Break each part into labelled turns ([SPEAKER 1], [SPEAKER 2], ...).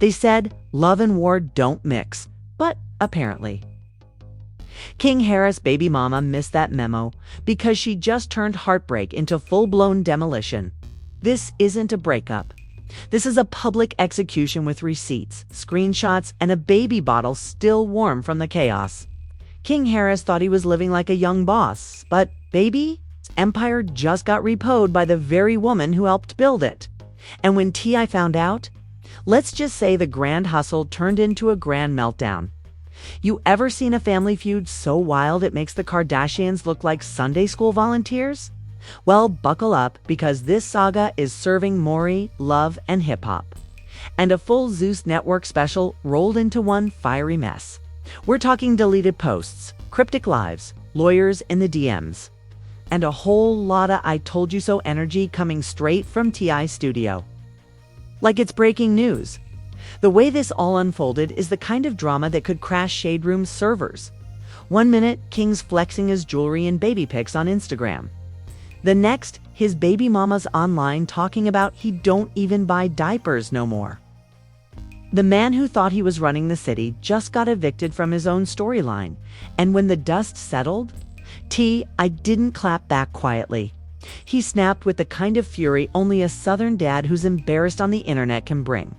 [SPEAKER 1] They said love and war don't mix, but apparently. King Harris' baby mama missed that memo because she just turned heartbreak into full-blown demolition. This isn't a breakup. This is a public execution with receipts, screenshots, and a baby bottle still warm from the chaos. King Harris thought he was living like a young boss, but baby, his empire just got repoed by the very woman who helped build it. And when T.I. found out, let's just say the grand hustle turned into a grand meltdown. You ever seen a family feud so wild it makes the Kardashians look like Sunday school volunteers? Well, buckle up, because this saga is serving Maury, love, and hip-hop. And a full Zeus Network special rolled into one fiery mess. We're talking deleted posts, cryptic lives, lawyers in the DMs, and a whole lot of I told you so energy coming straight from T.I.'s studio. Like it's breaking news. The way this all unfolded is the kind of drama that could crash Shade Room's servers. 1 minute, King's flexing his jewelry and baby pics on Instagram. The next, his baby mama's online talking about he don't even buy diapers no more. The man who thought he was running the city just got evicted from his own storyline, and when the dust settled, T.I. didn't clap back quietly. He snapped with the kind of fury only a Southern dad who's embarrassed on the internet can bring.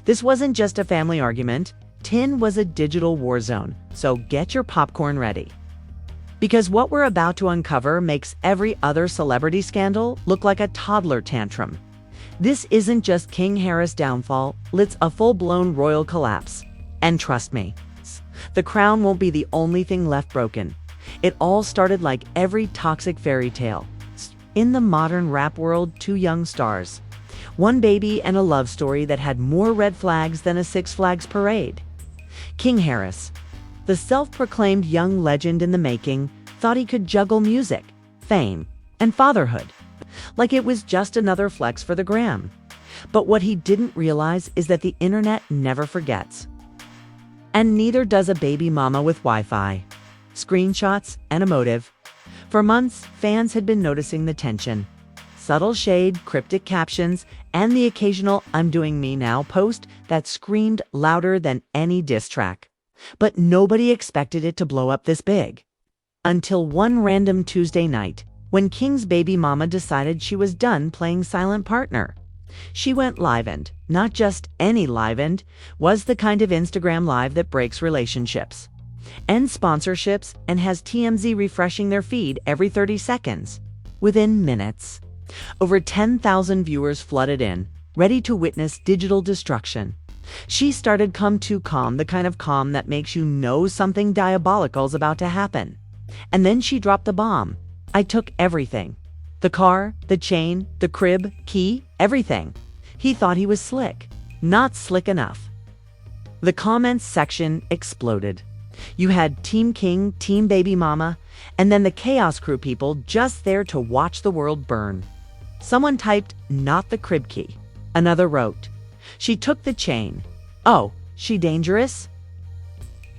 [SPEAKER 1] This wasn't just a family argument. Tin was a digital war zone, so get your popcorn ready. Because what we're about to uncover makes every other celebrity scandal look like a toddler tantrum. This isn't just King Harris' downfall, it's a full-blown royal collapse. And trust me, the crown won't be the only thing left broken. It all started like every toxic fairy tale. In the modern rap world, 2 young stars. One baby and a love story that had more red flags than a Six Flags parade. King Harris, the self-proclaimed young legend in the making, thought he could juggle music, fame, and fatherhood, like it was just another flex for the gram. But what he didn't realize is that the internet never forgets. And neither does a baby mama with Wi-Fi. Screenshots and a motive. For months, fans had been noticing the tension. Subtle shade, cryptic captions, and the occasional "I'm doing me now" post that screamed louder than any diss track. But nobody expected it to blow up this big. Until one random Tuesday night, when King's baby mama decided she was done playing silent partner. She went live, and not just any live, and was the kind of Instagram live that breaks relationships, ends sponsorships, and has TMZ refreshing their feed every 30 seconds. Within minutes, over 10,000 viewers flooded in, ready to witness digital destruction. She started Come Too Calm, the kind of calm that makes you know something diabolical's about to happen. And then she dropped the bomb. I took everything. The car, the chain, the crib, key, everything. He thought he was slick. Not slick enough. The comments section exploded. You had Team King, Team Baby Mama, and then the Chaos Crew people just there to watch the world burn. Someone typed, "Not the crib key." Another wrote, "She took the chain. Oh, she dangerous?"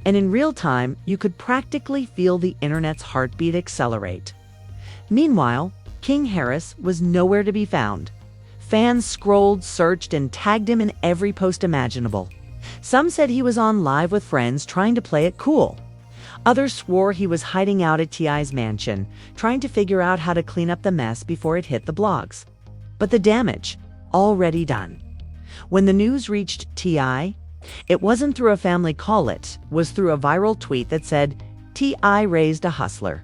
[SPEAKER 1] And in real time, you could practically feel the internet's heartbeat accelerate. Meanwhile, King Harris was nowhere to be found. Fans scrolled, searched, and tagged him in every post imaginable. Some said he was on live with friends trying to play it cool. Others swore he was hiding out at T.I.'s mansion, trying to figure out how to clean up the mess before it hit the blogs. But the damage, already done. When the news reached T.I., it wasn't through a family call, it was through a viral tweet that said, "T.I. raised a hustler,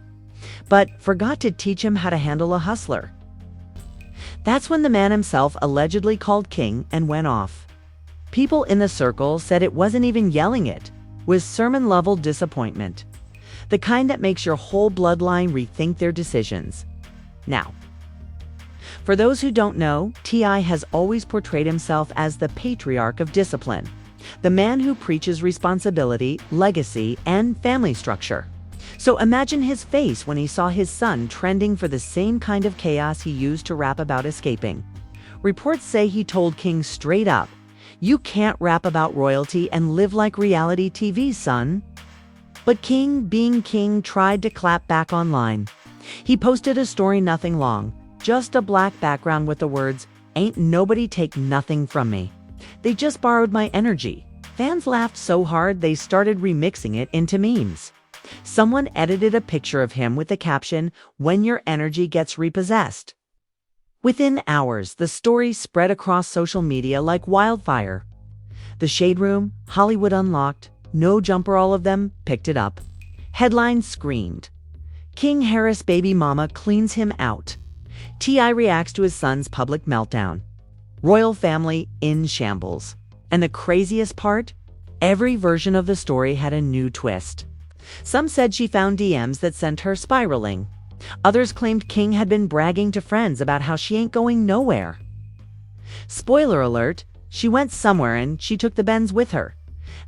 [SPEAKER 1] but forgot to teach him how to handle a hustler." That's when the man himself allegedly called King and went off. People in the circle said it wasn't even yelling, it was sermon-level disappointment. The kind that makes your whole bloodline rethink their decisions. Now, for those who don't know, T.I. has always portrayed himself as the patriarch of discipline, the man who preaches responsibility, legacy, and family structure. So imagine his face when he saw his son trending for the same kind of chaos he used to rap about escaping. Reports say he told King straight up, "You can't rap about royalty and live like reality TV, son." But King, being King, tried to clap back online. He posted a story nothing long, just a black background with the words, "Ain't nobody take nothing from me." They just borrowed my energy. Fans laughed so hard they started remixing it into memes. Someone edited a picture of him with the caption, "When your energy gets repossessed." Within hours, the story spread across social media like wildfire. The Shade Room, Hollywood Unlocked, No Jumper, all of them picked it up. Headlines screamed, "King Harris' baby mama cleans him out." T.I. reacts to his son's public meltdown. Royal family in shambles. And the craziest part? Every version of the story had a new twist. Some said she found DMs that sent her spiraling. Others claimed King had been bragging to friends about how she ain't going nowhere. Spoiler alert, she went somewhere and she took the Benz with her.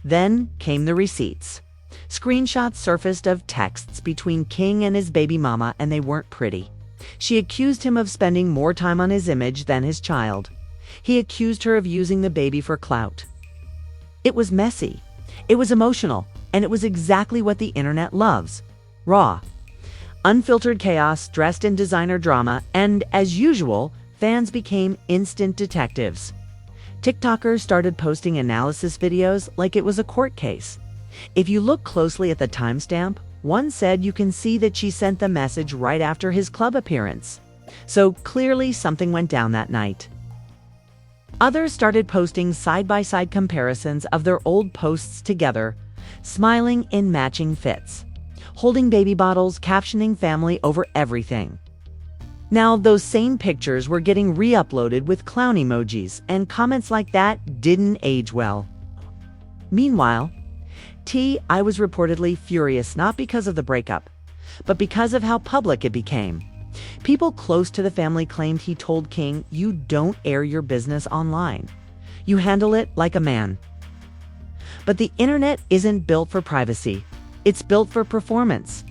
[SPEAKER 1] Then came the receipts. Screenshots surfaced of texts between King and his baby mama, and they weren't pretty. She accused him of spending more time on his image than his child. He accused her of using the baby for clout. It was messy, it was emotional, and it was exactly what the internet loves. Raw. Unfiltered chaos dressed in designer drama, and as usual, fans became instant detectives. TikTokers started posting analysis videos like it was a court case. If you look closely at the timestamp, one said you can see that she sent the message right after his club appearance. So clearly something went down that night. Others started posting side-by-side comparisons of their old posts together, smiling in matching fits, holding baby bottles, captioning family over everything. Now, those same pictures were getting re-uploaded with clown emojis, and comments like that didn't age well. Meanwhile, T.I. was reportedly furious not because of the breakup, but because of how public it became. People close to the family claimed he told King, "You don't air your business online. You handle it like a man." But the internet isn't built for privacy. It's built for performance.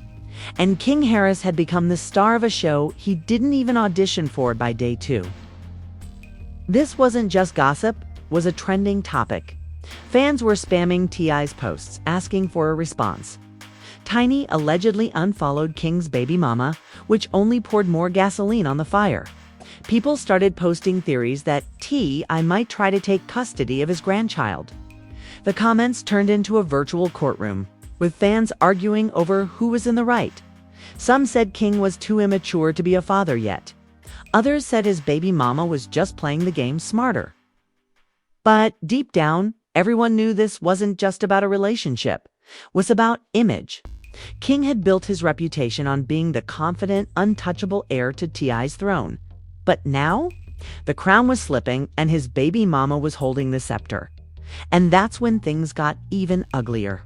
[SPEAKER 1] And King Harris had become the star of a show he didn't even audition for by day 2. This wasn't just gossip, it was a trending topic. Fans were spamming T.I.'s posts, asking for a response. Tiny allegedly unfollowed King's baby mama, which only poured more gasoline on the fire. People started posting theories that T.I. might try to take custody of his grandchild. The comments turned into a virtual courtroom, with fans arguing over who was in the right. Some said King was too immature to be a father yet. Others said his baby mama was just playing the game smarter. But deep down, everyone knew this wasn't just about a relationship. It was about image. King had built his reputation on being the confident, untouchable heir to T.I.'s throne. But now, the crown was slipping and his baby mama was holding the scepter. And that's when things got even uglier.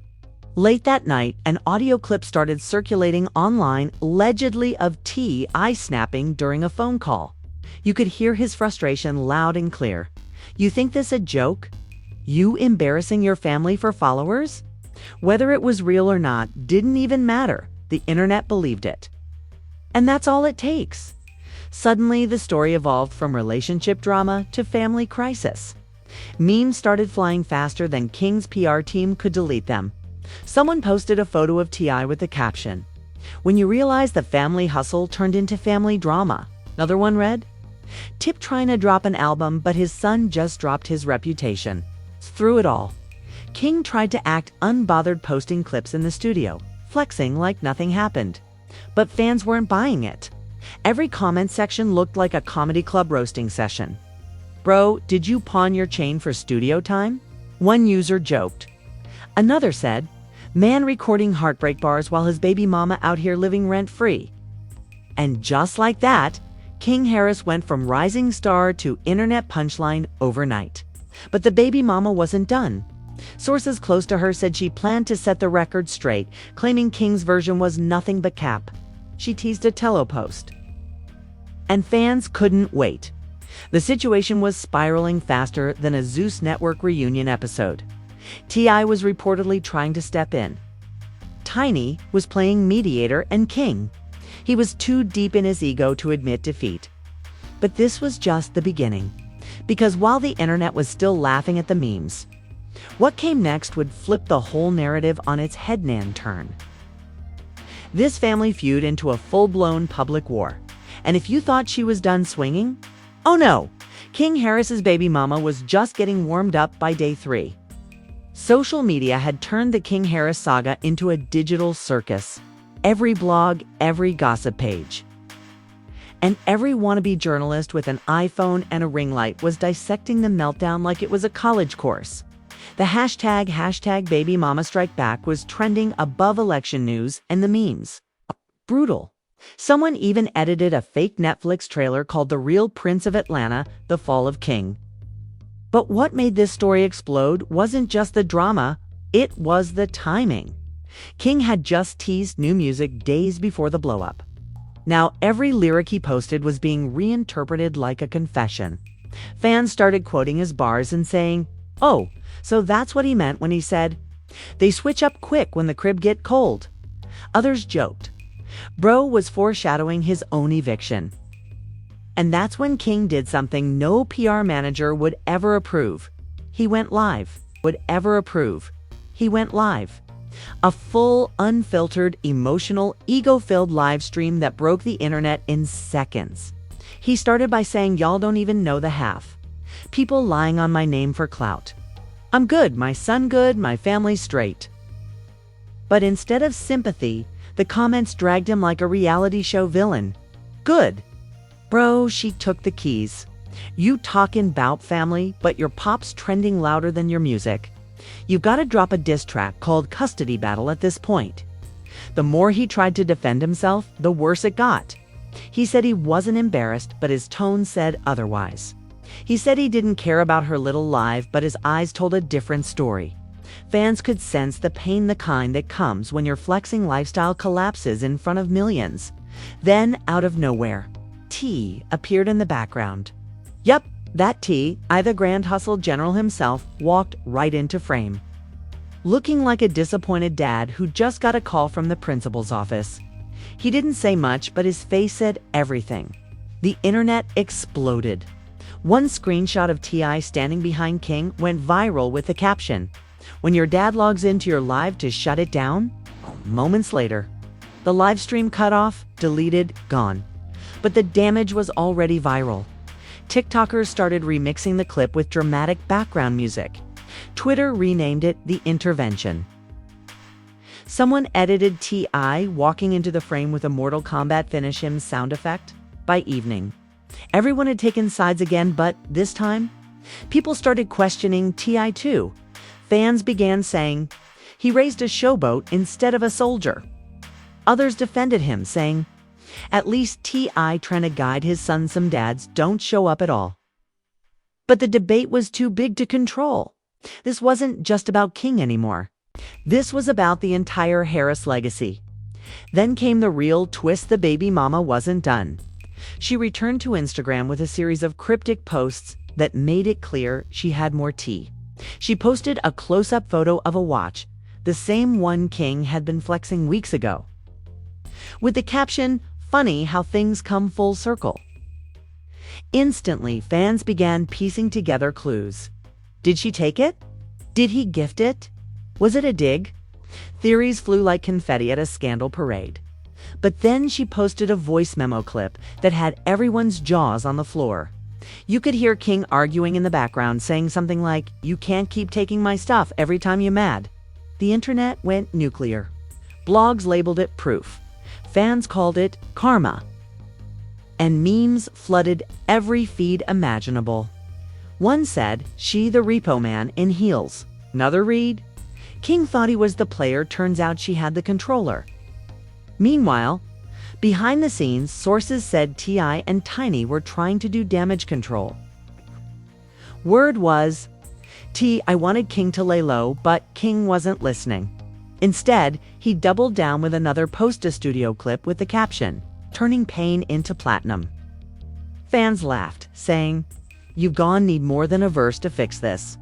[SPEAKER 1] Late that night, an audio clip started circulating online, allegedly of T.I. snapping during a phone call. You could hear his frustration loud and clear. "You think this a joke? You embarrassing your family for followers?" Whether it was real or not didn't even matter. The internet believed it. And that's all it takes. Suddenly, the story evolved from relationship drama to family crisis. Memes started flying faster than King's PR team could delete them. Someone posted a photo of T.I. with the caption, "When you realize the family hustle turned into family drama." Another one read, "Tip trying to drop an album, but his son just dropped his reputation." Through it all, King tried to act unbothered, posting clips in the studio, flexing like nothing happened. But fans weren't buying it. Every comment section looked like a comedy club roasting session. "Bro, did you pawn your chain for studio time?" One user joked. Another said, "Man recording heartbreak bars while his baby mama out here living rent-free." And just like that, King Harris went from rising star to internet punchline overnight. But the baby mama wasn't done. Sources close to her said she planned to set the record straight, claiming King's version was nothing but cap. She teased a Tello post. And fans couldn't wait. The situation was spiraling faster than a Zeus Network reunion episode. T.I. was reportedly trying to step in. Tiny was playing mediator and King. He was too deep in his ego to admit defeat. But this was just the beginning. Because while the internet was still laughing at the memes, what came next would flip the whole narrative on its head-nan turn. This family feud into a full-blown public war. And if you thought she was done swinging, oh no, King Harris's baby mama was just getting warmed up by day 3. Social media had turned the King Harris saga into a digital circus. Every blog, every gossip page, and every wannabe journalist with an iPhone and a ring light was dissecting the meltdown like it was a college course. The hashtag baby mama strike back was trending above election news and the memes. Brutal. Someone even edited a fake Netflix trailer called The Real Prince of Atlanta, The Fall of King. But what made this story explode wasn't just the drama, it was the timing. King had just teased new music days before the blow-up. Now every lyric he posted was being reinterpreted like a confession. Fans started quoting his bars and saying, "Oh, so that's what he meant when he said, 'They switch up quick when the crib get cold.'" Others joked, "Bro was foreshadowing his own eviction." And that's when King did something no PR manager would ever approve. He went live. He went live. A full, unfiltered, emotional, ego-filled live stream that broke the internet in seconds. He started by saying, "Y'all don't even know the half. People lying on my name for clout. I'm good, my son good, my family straight." But instead of sympathy, the comments dragged him like a reality show villain. "Good. Bro, she took the keys. You talkin' 'bout family, but your pop's trending louder than your music. You've got to drop a diss track called Custody Battle at this point." The more he tried to defend himself, the worse it got. He said he wasn't embarrassed, but his tone said otherwise. He said he didn't care about her little live, but his eyes told a different story. Fans could sense the pain, the kind that comes when your flexing lifestyle collapses in front of millions. Then, out of nowhere, T appeared in the background. Yup, that T, the Grand Hustle General himself, walked right into frame. Looking like a disappointed dad who just got a call from the principal's office. He didn't say much, but his face said everything. The internet exploded. One screenshot of T.I. standing behind King went viral with the caption, "When your dad logs into your live to shut it down?" Moments later, the live stream cut off, deleted, gone. But the damage was already viral. TikTokers started remixing the clip with dramatic background music. Twitter renamed it The Intervention. Someone edited T.I. walking into the frame with a Mortal Kombat finish him sound effect. By evening, everyone had taken sides again, but this time, people started questioning T.I. too. Fans began saying, "He raised a showboat instead of a soldier." Others defended him, saying, "At least T.I. trying to guide his son, some dads don't show up at all." But the debate was too big to control. This wasn't just about King anymore. This was about the entire Harris legacy. Then came the real twist: the baby mama wasn't done. She returned to Instagram with a series of cryptic posts that made it clear she had more tea. She posted a close-up photo of a watch, the same one King had been flexing weeks ago, with the caption, "Funny how things come full circle." Instantly, fans began piecing together clues. Did she take it? Did he gift it? Was it a dig? Theories flew like confetti at a scandal parade. But then she posted a voice memo clip that had everyone's jaws on the floor. You could hear King arguing in the background, saying something like, "You can't keep taking my stuff every time you're mad." The internet went nuclear. Blogs labeled it proof. Fans called it karma. And memes flooded every feed imaginable. One said, "She the repo man in heels." Another read, "King thought he was the player, turns out she had the controller." Meanwhile, behind the scenes, sources said T.I. and Tiny were trying to do damage control. Word was, T.I. wanted King to lay low, but King wasn't listening. Instead, he doubled down with another post-a-studio clip with the caption, "Turning pain into platinum." Fans laughed, saying, "You've gone need more than a verse to fix this."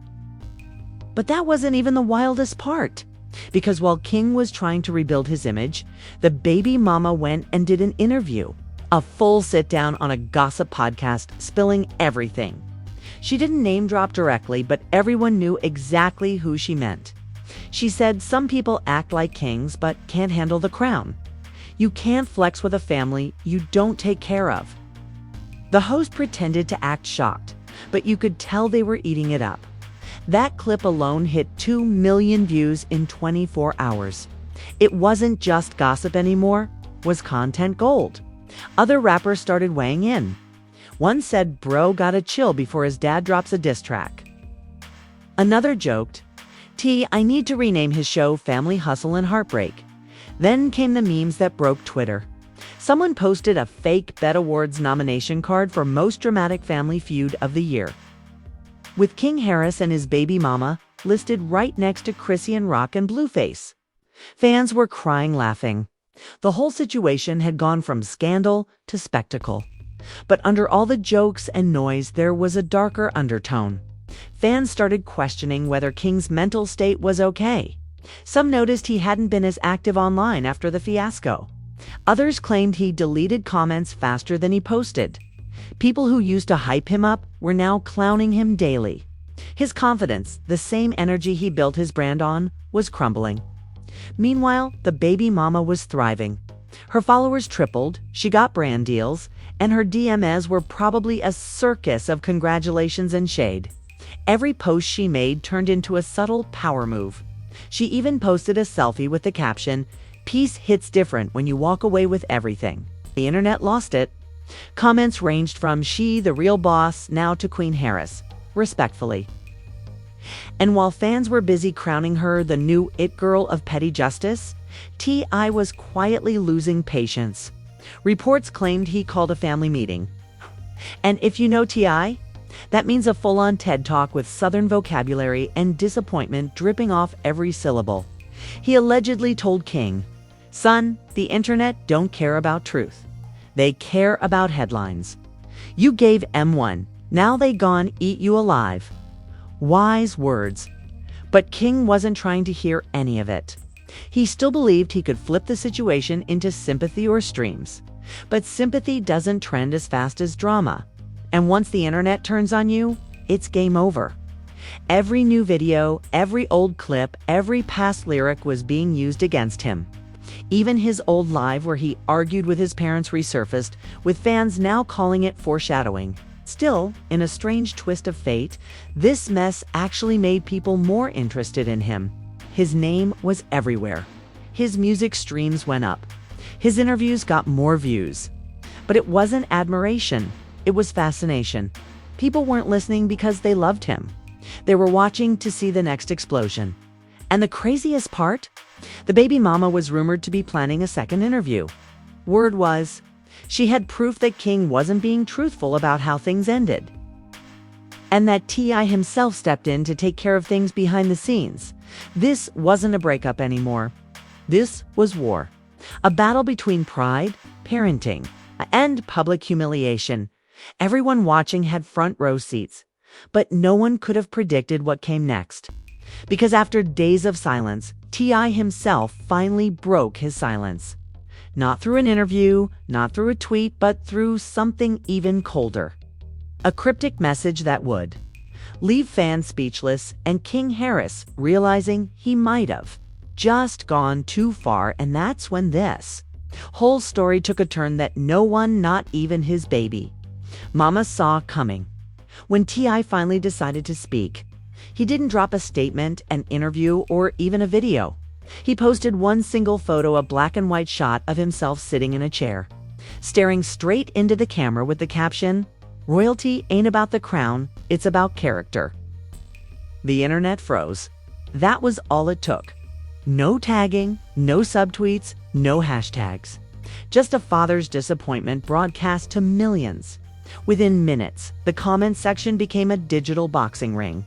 [SPEAKER 1] But that wasn't even the wildest part. Because while King was trying to rebuild his image, the baby mama went and did an interview, a full sit-down on a gossip podcast, spilling everything. She didn't name drop directly, but everyone knew exactly who she meant. She said some people act like kings but can't handle the crown. You can't flex with a family you don't take care of. The host pretended to act shocked, but you could tell they were eating it up. That clip alone hit 2 million views in 24 hours. It wasn't just gossip anymore, it was content gold. Other rappers started weighing in. One said bro got a chill before his dad drops a diss track. Another joked, I need to rename his show Family Hustle and Heartbreak. Then came the memes that broke Twitter. Someone posted a fake Bet Awards nomination card for Most Dramatic Family Feud of the Year, with King Harris and his baby mama listed right next to Chrissy Rock and Blueface. Fans were crying laughing. The whole situation had gone from scandal to spectacle. But under all the jokes and noise, there was a darker undertone. Fans started questioning whether King's mental state was okay. Some noticed he hadn't been as active online after the fiasco. Others claimed he deleted comments faster than he posted. People who used to hype him up were now clowning him daily. His confidence, the same energy he built his brand on, was crumbling. Meanwhile, the baby mama was thriving. Her followers tripled, she got brand deals, and her DMs were probably a circus of congratulations and shade. Every post she made turned into a subtle power move. She even posted a selfie with the caption, "Peace hits different when you walk away with everything." The internet lost it. Comments ranged from "she the real boss" now to Queen Harris, respectfully. And while fans were busy crowning her the new it girl of petty justice, T.I. was quietly losing patience. Reports claimed he called a family meeting. And if you know T.I., that means a full-on TED Talk with Southern vocabulary and disappointment dripping off every syllable. He allegedly told King, "Son, the internet don't care about truth. They care about headlines. You gave M1, now they gone eat you alive." Wise words. But King wasn't trying to hear any of it. He still believed he could flip the situation into sympathy or streams. But sympathy doesn't trend as fast as drama. And once the internet turns on you, it's game over. Every new video, every old clip, every past lyric was being used against him. Even his old live where he argued with his parents resurfaced, with fans now calling it foreshadowing. Still, in a strange twist of fate, this mess actually made people more interested in him. His name was everywhere. His music streams went up. His interviews got more views. But it wasn't admiration. It was fascination. People weren't listening because they loved him. They were watching to see the next explosion. And the craziest part? The baby mama was rumored to be planning a second interview. Word was, she had proof that King wasn't being truthful about how things ended. And that T.I. himself stepped in to take care of things behind the scenes. This wasn't a breakup anymore. This was war. A battle between pride, parenting, and public humiliation. Everyone watching had front row seats. But no one could have predicted what came next. Because after days of silence, T.I. himself finally broke his silence. Not through an interview, not through a tweet, but through something even colder. A cryptic message that would leave fans speechless, and King Harris realizing he might have just gone too far. And that's when this whole story took a turn that no one, not even his baby mama, saw coming. When T.I. finally decided to speak, he didn't drop a statement, an interview, or even a video. He posted one single photo, a black and white shot of himself sitting in a chair, staring straight into the camera with the caption, "Royalty ain't about the crown, it's about character." The internet froze. That was all it took. No tagging, no subtweets, no hashtags. Just a father's disappointment broadcast to millions. Within minutes, the comment section became a digital boxing ring.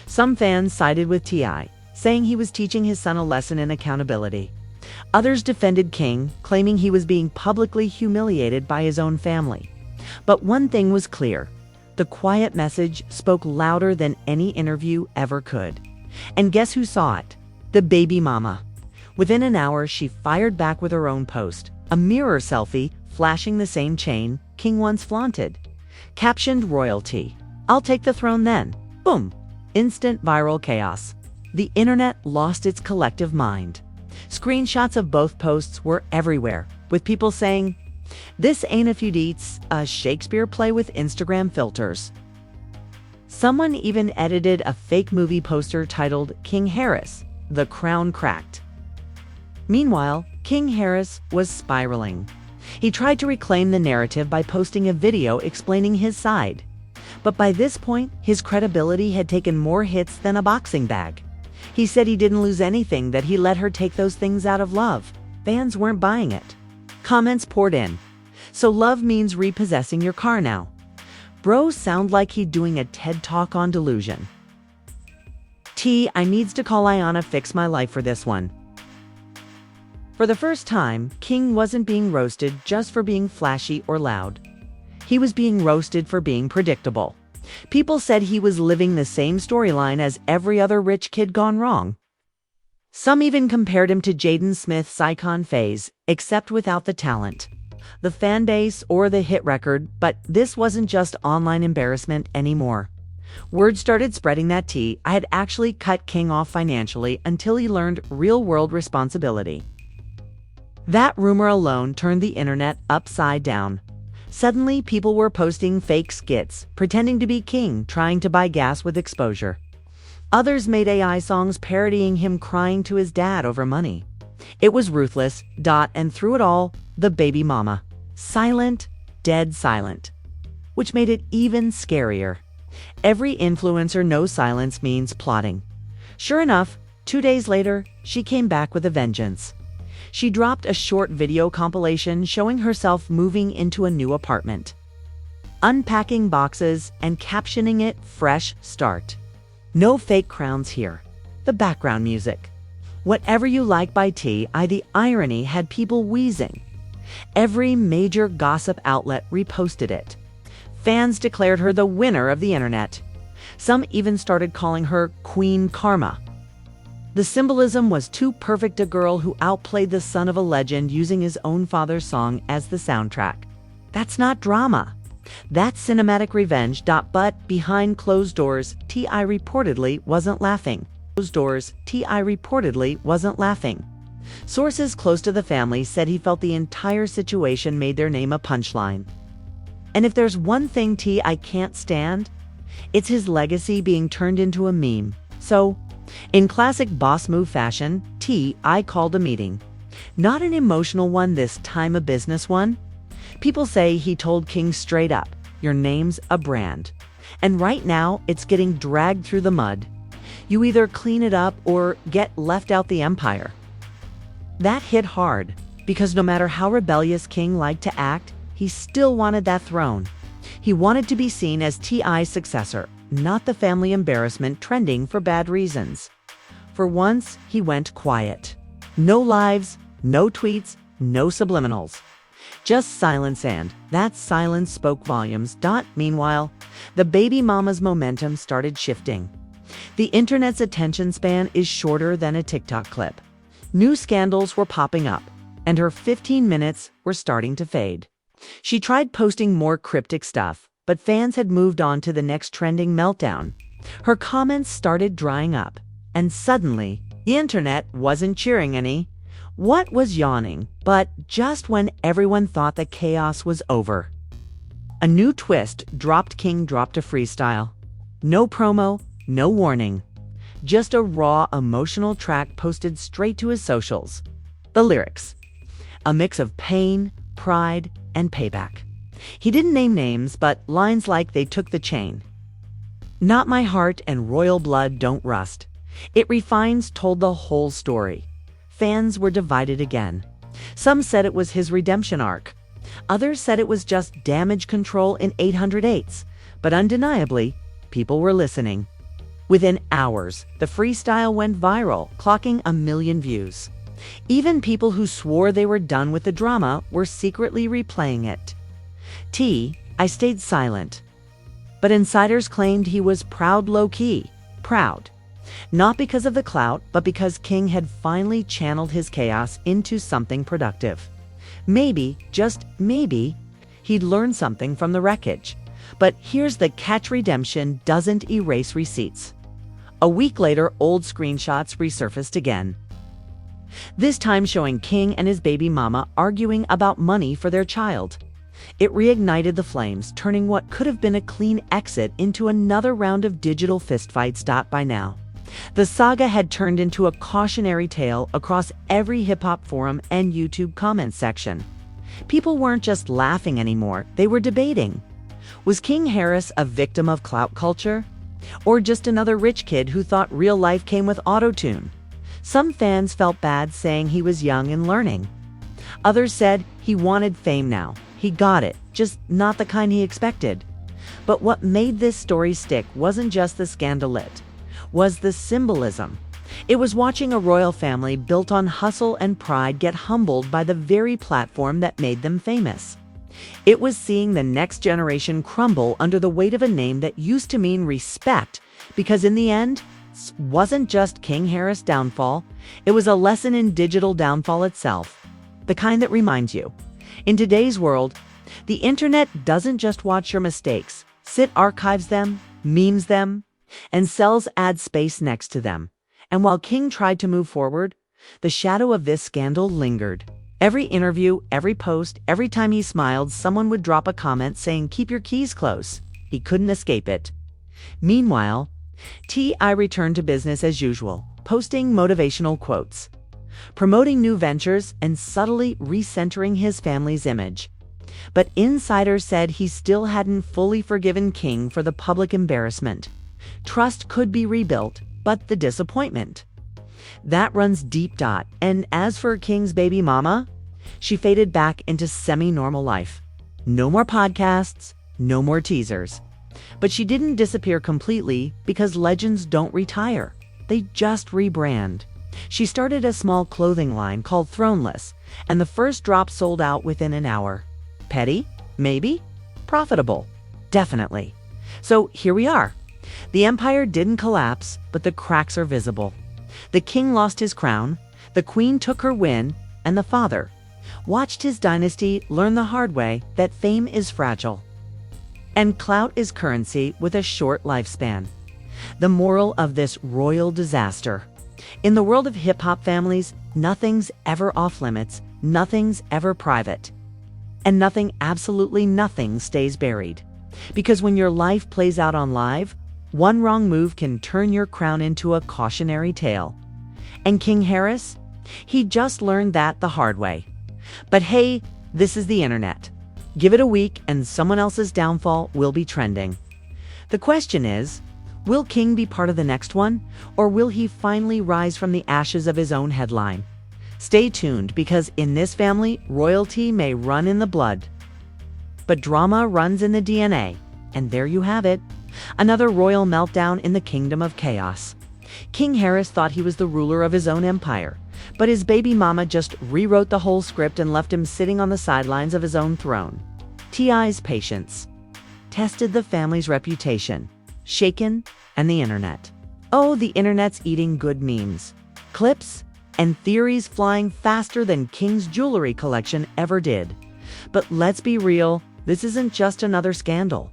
[SPEAKER 1] Some fans sided with T.I., saying he was teaching his son a lesson in accountability. Others defended King, claiming he was being publicly humiliated by his own family. But one thing was clear. The quiet message spoke louder than any interview ever could. And guess who saw it? The baby mama. Within an hour, she fired back with her own post, a mirror selfie flashing the same chain King once flaunted. Captioned "Royalty. I'll take the throne then." Boom. Instant viral chaos. The internet lost its collective mind. Screenshots of both posts were everywhere, with people saying, "This ain't a feud, it's a Shakespeare play with Instagram filters." Someone even edited a fake movie poster titled King Harris, The Crown Cracked. Meanwhile, King Harris was spiraling. He tried to reclaim the narrative by posting a video explaining his side. But by this point, his credibility had taken more hits than a boxing bag. He said he didn't lose anything, that he let her take those things out of love. Fans weren't buying it. Comments poured in. So love means repossessing your car now. Bro sound like he doing a TED Talk on delusion. I needs to call Ayana fix my life for this one. For the first time, King wasn't being roasted just for being flashy or loud. He was being roasted for being predictable. People said he was living the same storyline as every other rich kid gone wrong. Some even compared him to Jaden Smith's icon phase, except without the talent, the fan base, or the hit record. But this wasn't just online embarrassment anymore. Word started spreading that I had actually cut King off financially until he learned real-world responsibility. That rumor alone turned the internet upside down. Suddenly, people were posting fake skits, pretending to be King, trying to buy gas with exposure. Others made AI songs parodying him crying to his dad over money. It was ruthless, and through it all, the baby mama. Silent, dead silent. Which made it even scarier. Every influencer knows silence means plotting. Sure enough, 2 days later, she came back with a vengeance. She dropped a short video compilation showing herself moving into a new apartment, unpacking boxes and captioning it "Fresh Start." No fake crowns here. The background music. Whatever You Like by the irony had people wheezing. Every major gossip outlet reposted it. Fans declared her the winner of the internet. Some even started calling her Queen Karma. The symbolism was too perfect, a girl who outplayed the son of a legend using his own father's song as the soundtrack. That's not drama. That's cinematic revenge. But behind closed doors, T.I. reportedly wasn't laughing. Sources close to the family said he felt the entire situation made their name a punchline. And if there's one thing T.I. can't stand, it's his legacy being turned into a meme. So, in classic boss move fashion, T.I. called a meeting. Not an emotional one this time, a business one. People say he told King straight up, "Your name's a brand. And right now, it's getting dragged through the mud. You either clean it up or get left out the empire." That hit hard, because no matter how rebellious King liked to act, he still wanted that throne. He wanted to be seen as T.I.'s successor, not the family embarrassment trending for bad reasons. For once, he went quiet. No lives, no tweets, no subliminals. Just silence, and that silence spoke volumes. Meanwhile, the baby mama's momentum started shifting. The internet's attention span is shorter than a TikTok clip. New scandals were popping up, and her 15 minutes were starting to fade. She tried posting more cryptic stuff, but fans had moved on to the next trending meltdown. Her comments started drying up, and suddenly, the internet wasn't cheering any. What was yawning? But just when everyone thought the chaos was over, a new twist dropped. King dropped a freestyle. No promo, no warning. Just a raw, emotional track posted straight to his socials. The lyrics: a mix of pain, pride, and payback. He didn't name names, but lines like "they took the chain," "not my heart," and "royal blood don't rust." It refines told the whole story. Fans were divided again. Some said it was his redemption arc. Others said it was just damage control in 808s. But undeniably, people were listening. Within hours, the freestyle went viral, clocking 1 million views. Even people who swore they were done with the drama were secretly replaying it. I stayed silent. But insiders claimed he was proud, low-key. Proud. Not because of the clout, but because King had finally channeled his chaos into something productive. Maybe, just maybe, he'd learned something from the wreckage. But here's the catch: redemption doesn't erase receipts. A week later, old screenshots resurfaced again. This time showing King and his baby mama arguing about money for their child. It reignited the flames, turning what could have been a clean exit into another round of digital fistfights. By now, the saga had turned into a cautionary tale across every hip-hop forum and YouTube comment section. People weren't just laughing anymore, they were debating. Was King Harris a victim of clout culture? Or just another rich kid who thought real life came with auto-tune? Some fans felt bad, saying he was young and learning. Others said he wanted fame now. He got it, just not the kind he expected. But what made this story stick wasn't just the scandal, it was the symbolism. It was watching a royal family built on hustle and pride get humbled by the very platform that made them famous. It was seeing the next generation crumble under the weight of a name that used to mean respect, because in the end, it wasn't just King Harris' downfall, it was a lesson in digital downfall itself. The kind that reminds you, in today's world, the internet doesn't just watch your mistakes, it archives them, memes them, and sells ad space next to them. And while King tried to move forward, the shadow of this scandal lingered. Every interview, every post, every time he smiled, someone would drop a comment saying, "Keep your keys close." He couldn't escape it. Meanwhile, T.I. returned to business as usual, posting motivational quotes, promoting new ventures, and subtly recentering his family's image. But insiders said he still hadn't fully forgiven King for the public embarrassment. Trust could be rebuilt, but the disappointment, that runs deep. And as for King's baby mama, she faded back into semi-normal life. No more podcasts, no more teasers. But she didn't disappear completely, because legends don't retire. They just rebrand. She started a small clothing line called Throneless, and the first drop sold out within an hour. Petty? Maybe. Profitable? Definitely. So here we are. The empire didn't collapse, but the cracks are visible. The king lost his crown, the queen took her win, and the father watched his dynasty learn the hard way that fame is fragile. And clout is currency with a short lifespan. The moral of this royal disaster: in the world of hip-hop families, nothing's ever off-limits, nothing's ever private. And nothing, absolutely nothing, stays buried. Because when your life plays out on live, one wrong move can turn your crown into a cautionary tale. And King Harris? He just learned that the hard way. But hey, this is the internet. Give it a week and someone else's downfall will be trending. The question is, will King be part of the next one, or will he finally rise from the ashes of his own headline? Stay tuned, because in this family, royalty may run in the blood, but drama runs in the DNA. And there you have it. Another royal meltdown in the kingdom of chaos. King Harris thought he was the ruler of his own empire, but his baby mama just rewrote the whole script and left him sitting on the sidelines of his own throne. T.I.'s patience tested the family's reputation, shaken, and the internet. Oh, the internet's eating good memes, clips, and theories flying faster than King's jewelry collection ever did. But let's be real, this isn't just another scandal.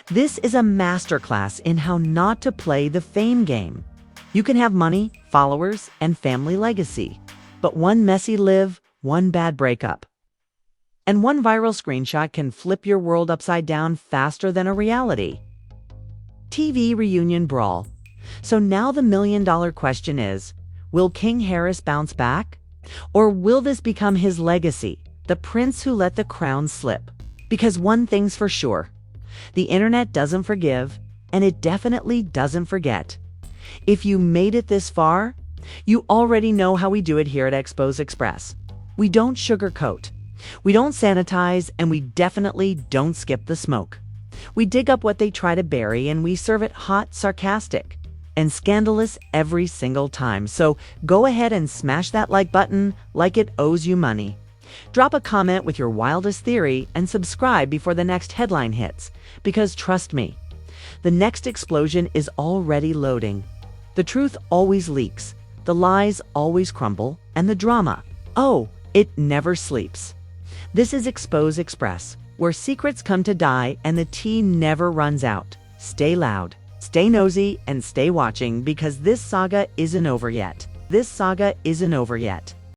[SPEAKER 1] This is a masterclass in how not to play the fame game. You can have money, followers, and family legacy, but one messy live, one bad breakup, and one viral screenshot can flip your world upside down faster than a reality TV reunion brawl. So now the million-dollar question is, will King Harris bounce back? Or will this become his legacy, the prince who let the crown slip? Because one thing's for sure, the internet doesn't forgive, and it definitely doesn't forget. If you made it this far, you already know how we do it here at Expose Express. We don't sugarcoat, we don't sanitize, and we definitely don't skip the smoke. We dig up what they try to bury, and we serve it hot, sarcastic, and scandalous every single time. So go ahead and smash that like button like it owes you money. Drop a comment with your wildest theory and subscribe before the next headline hits, because trust me, the next explosion is already loading. The truth always leaks, the lies always crumble, and the drama, oh, it never sleeps. This is Expose Express, where secrets come to die and the tea never runs out. Stay loud, stay nosy, and stay watching, because this saga isn't over yet. This saga isn't over yet.